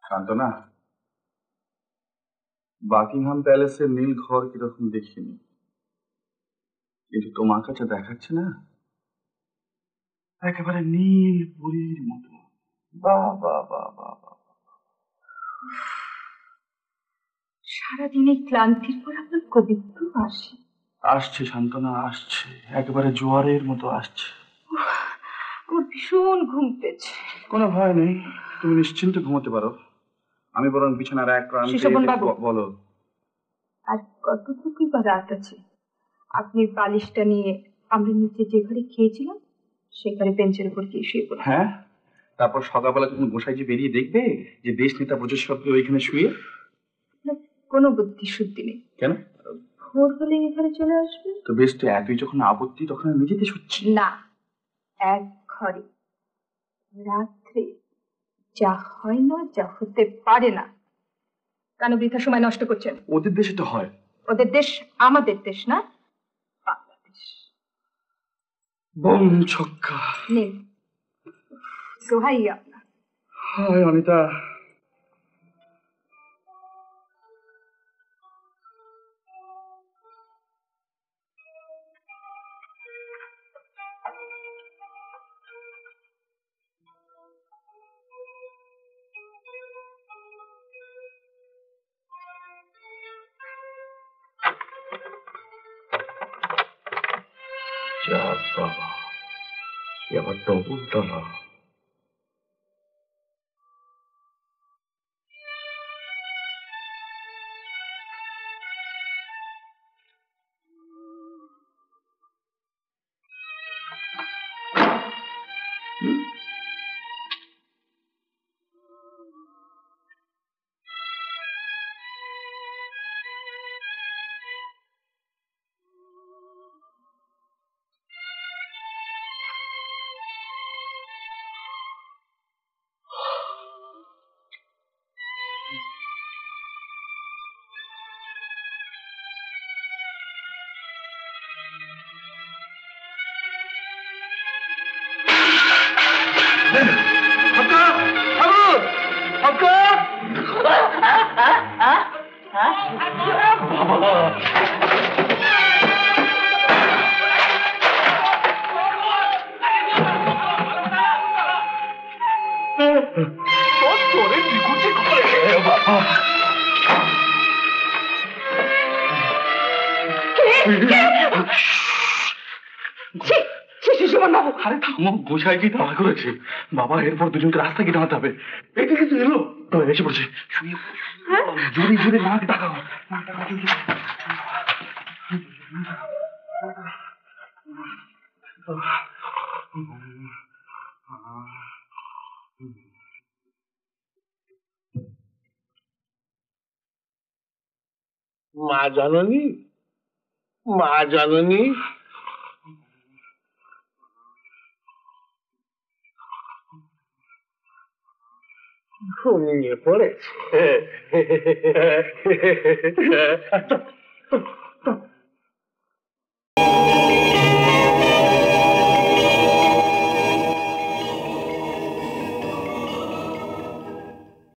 শান্তনা, Buckingham প্যালেসের নীল ঘর কিরকম দেখিনি, কিন্তু তোমার কাছে দেখাচ্ছে না একেবারে নীল পুরীর মতো। বাহ বাহ বাহ বাহ বাহ। সারাদিন এই ক্লান্তির পর আপনার কবিত্ব আসে? আসছে শান্তনা, আসছে, একেবারে জোয়ারের মতো আসছে। আমার ভীষণ ঘুম পেয়েছে। কোনো ভয় নেই, তুমি নিশ্চিন্তে ঘুমোতে পারো। আমি বরং বিছানার এক প্রান্তে। বলো। আর কতটুকুই বা রাত আছে? আপনি বালিশটা নিয়ে আমরা নিচে যে ঘরে খেয়েছিলাম সে ঘরে বেঞ্চের উপর গিয়ে শুয়ে পড়ুন। হ্যাঁ, তারপর সকালবেলা যখন গোসাই যে বেরিয়ে দেখবে যে দেশ নেতা ব্রজেশ্বরকে ওইখানে শুয়ে। কোনো বুদ্ধি শুদ্ধি নেই। কেন? ভোর হলে এই ঘরে চলে আসবে তো বেশ, তো এতই যখন আপত্তি তখন আমি যেতে শুচ্ছি না। এক ঘরে রাত্রে যা হয় না, যা হতে পারে না। কেন বৃথা সময় নষ্ট করছেন? ওদের দেশে তো হয়। ওদের দেশ আমাদের দেশ না, বাংলাদেশ। বম ছক্কা। নিন, দোহাই আপনার। হায় অনিতা, বাবা আবার ডবল তলা। আরে থামো, গোসাই কি তাড়া করেছে বাবা, এরপর দুজনকে রাস্তা কি দাঁড়াতে হবে। এটা কিন্তু এলো তো এসে পড়ছে, জোরে জোরে নাক ডাকাও। মা জাননী, মা জাননী, ঘুমিয়ে পড়েছে।